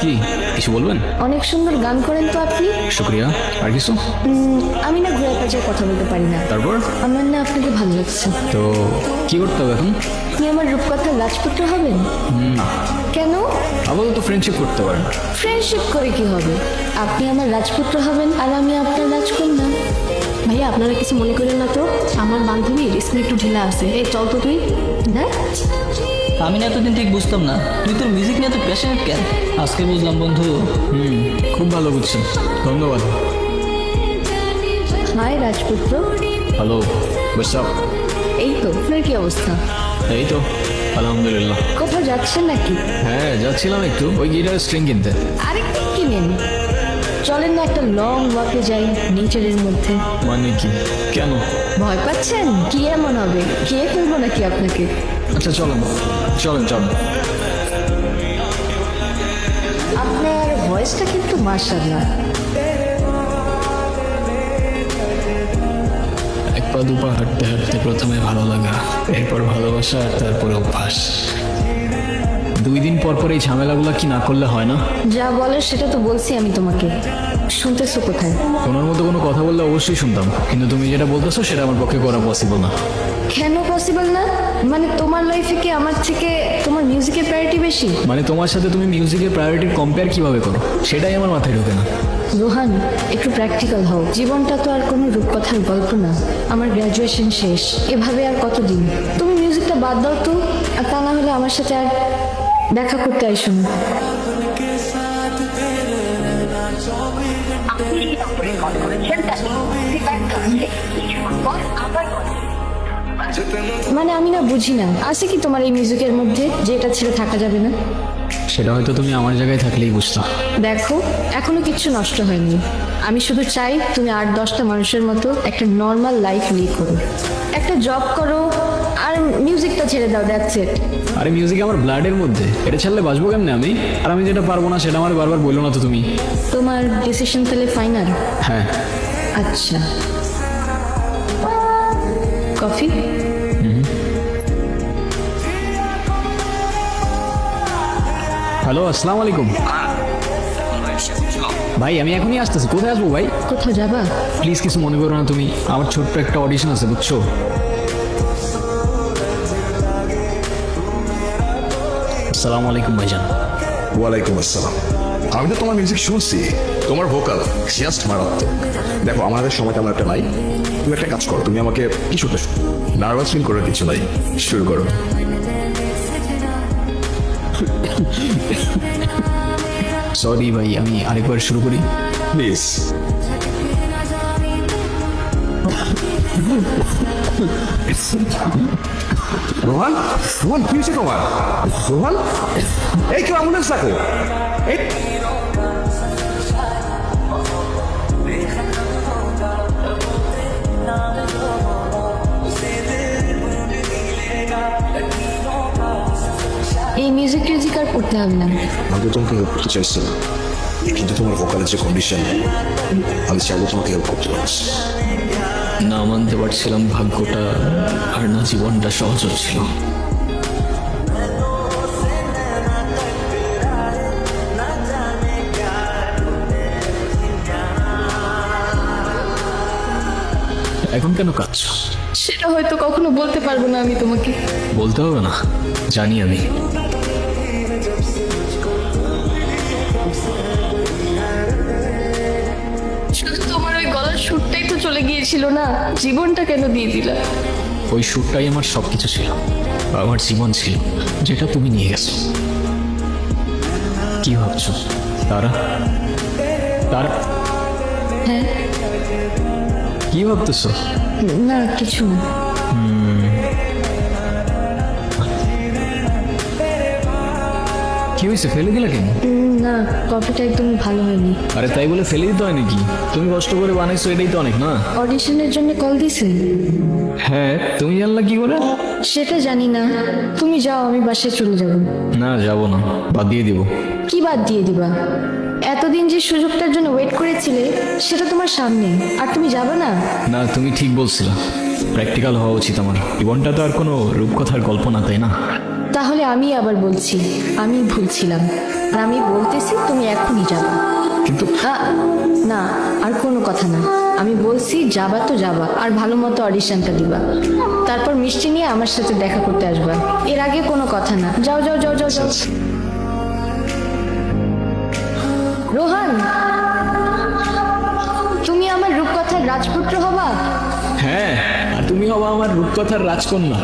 কি কিছু বলবেন? অনেক সুন্দর গান করেন তো আপনি। শুক্রিয়া। আর কিছু? আমি না ঘুরে কাজে কথা বলতে পারি না। তারপর আমার না আপনাকে ভালো লাগছে। তো কি করতে হবে এখন? আপনি আমার রূপকথার রাজপুত্র হবেন? না, কেন? আপাতত ফ্রেন্ডশিপ করতে পারেন। ফ্রেন্ডশিপ করে কি হবে? আপনি আমার রাজপুত্র হবেন আর আমি আপনার রাজকন্যা। ভাইয়া আপনারা কিছু মনে করেন না তো, আমার বান্ধবীর স্কুল একটু ঢিলা আছে। এই চল তো তুই। দেখ, আমি না এতদিন ঠিক বুঝতাম না তুই তোর মিউজিক নিয়ে এত প্যাশনেট কেন। আজকে বুঝলাম বন্ধু। খুব ভালো বুঝছেন, ধন্যবাদ। হাই রাজপুত্র। হ্যালো, বসব। এই তো, আপনার কি অবস্থা? এই তো আলহামদুলিল্লাহ। কোথাও যাচ্ছেন নাকি? হ্যাঁ যাচ্ছিলাম একটু ওই গিটার স্ট্রিং কিনতে। আরেকটু কিনেন। চলেন না একটা লং ওয়াকে যাই নেচারের মধ্যে। মানে কি? কেন? ভয় পাচ্ছেন? কি এমন হবে? কে ফেলবো নাকি আপনাকে? আচ্ছা চলেন চলেন চলেন। আপনার ভয়েসটা কিন্তু মাশাআল্লাহ। এক পা দুপা হাঁটতে হাঁটতে প্রথমে ভালো লাগা, এরপর ভালোবাসা, আর তারপরে অভ্যাস। 2 দিন পর পর এই ঝামেলাগুলো কি না করলে হয় না? যা বলে সেটা তো বলছি আমি তোমাকে। শুনতেছো কোথায়? তোমার মতো কোনো কথা বললে অবশ্যই শুনতাম, কিন্তু তুমি যেটা বলতেছো সেটা আমার পক্ষে করা পসিবল না। কেন পসিবল না? মানে তোমার লাইফে কি আমার থেকে তোমার মিউজিকের প্রায়োরিটি বেশি? মানে তোমার সাথে তুমি মিউজিকের প্রায়োরিটি কম্পেয়ার কিভাবে করো সেটাই আমার মাথায় ঢোকে না। রোহান, একটু প্র্যাকটিক্যাল হও। জীবনটা তো আর কোনো রূপকথার গল্প না। আমার গ্র্যাজুয়েশন শেষ, এভাবে আর কতদিন? তুমি মিউজিকটা বাদ দাও তো, আর তা না হলে আমার সাথে আর দেখা করতে আইসো না। মানে আমি না বুঝি না, আছে কি তোমার এই মিউজিকের মধ্যে যে এটা ছেড়ে থাকা যাবে না? সেটা হয়তো তুমি আমার জায়গায় থাকলেই বুঝতো। দেখো, এখনো কিচ্ছু নষ্ট হয়নি। আমি শুধু চাই তুমি 8-10টা মানুষের মতো একটা নর্মাল লাইফ লিড করো, একটা জব করো, আর মিউজিকটা ছেড়ে দাও। That's it. আরে মিউজিক আমার ব্লাডের মধ্যে, এটা ছাড়লে বাঁচবো কেমনে আমি? আর আমি যেটা পারবো না সেটা আমার বারবার বললো না তো তুমি। তোমার ডিসিশন তাহলে ফাইনাল? হ্যাঁ। আচ্ছা, কফি? হ্যালো, আসসালামু আলাইকুম। ভাই আমি এখনই আসতেছি। কোথায় আসবো ভাই? কোথাও যাবা? প্লিজ কিছু মনে করো না তুমি, আমার ছোট্ট একটা অডিশন আছে বুঝছো। আসসালামু আলাইকুম ভাইজান। ওয়ালাইকুম আসসালাম। আমি তো তোমার মিউজিক শুনছি, তোমার ভোকাল জাস্ট মারাত্মক। দেখো আমাদের সময় তেমন একটা নাই, তুমি একটা কাজ করো, তুমি আমাকে কি শুনতে নার্ভাস ফিল করার কিছু নাই, শুরু করো। সরি ভাই, আমি আরেকবার শুরু করি প্লিজ। রোহান, রোহান কি হয়েছে তোমার? রোহান, এই কেউ অ্যাম্বুলেন্স ডাকো। এই এই মিউজিক টিউজিক আর করতে হবে না। আমি তো তোমাকে হেল্প করতে চাইছিলাম, কিন্তু তোমার ভোকালের যে কন্ডিশন, আমি চাইলে তোমাকে হেল্প করতে পারছি। না মানতে পারছিলাম ভাগ্যটা, আর না জীবনটা সহজ ছিল। এখন কেন কাঁদছো? সেটা হয়তো কখনো বলতে পারবো না আমি তোমাকে। বলতে হবে না, জানি আমি। শুধু তোমার ওই গলার সুরটাই তো চলে গিয়েছিল না, জীবনটা কেন দিয়ে দিলা? ওই সুরটাই আমার সবকিছু ছিল, আমার জীবন ছিল, যেটা তুমি নিয়ে গেছো। কি ভাবছো? তারা তারা হ্যাঁ, কি ভাবতেছো? না কিছু না। কি হয়েছে, ফেলে দিলে কেন? না, কফিটা একদম ভালো হয়নি। আরে তাই বলে ফেলে দিতে হয় নাকি? তুমি কষ্ট করে বানাইছো, এটাই তো অনেক না? অডিশনের জন্য কল দিছে? হ্যাঁ, তুমি জানলা কি করে? সেটা জানি না, তুমি যাও, আমি বাসায় চলে যাব। না যাবো না, বাদ দিয়ে দিব। কি বাদ দিয়ে দিবা? এতদিন যে সুযোগটার জন্য ওয়েট করেছিলে সেটা তোমার সামনে, আর তুমি যাবে না? না তুমি ঠিক বলছিলা, প্র্যাকটিক্যাল হওয়া উচিত আমার। জীবনটা তো আর কোনো রূপকথার গল্প না, তাই না? তাহলে আমি আবার বলছি আমি ভুলছিলাম, আর আমি বলতেছি তুমি এখনই যাবা। কিন্তু না, আর কোনো কথা না। আমি বলছি যাবা তো যাবা, আর ভালো মতো অডিশনটা দিবা, তারপর মিষ্টি নিয়ে আমার সাথে দেখা করতে আসবা। এর আগে কোনো কথা না। যাও যাও যাও যাও যাও। রোহান, তুমি আমার রূপকথার রাজপুত্র হবা। হ্যাঁ, আর তুমি হবা আমার রূপকথার রাজকন্যা।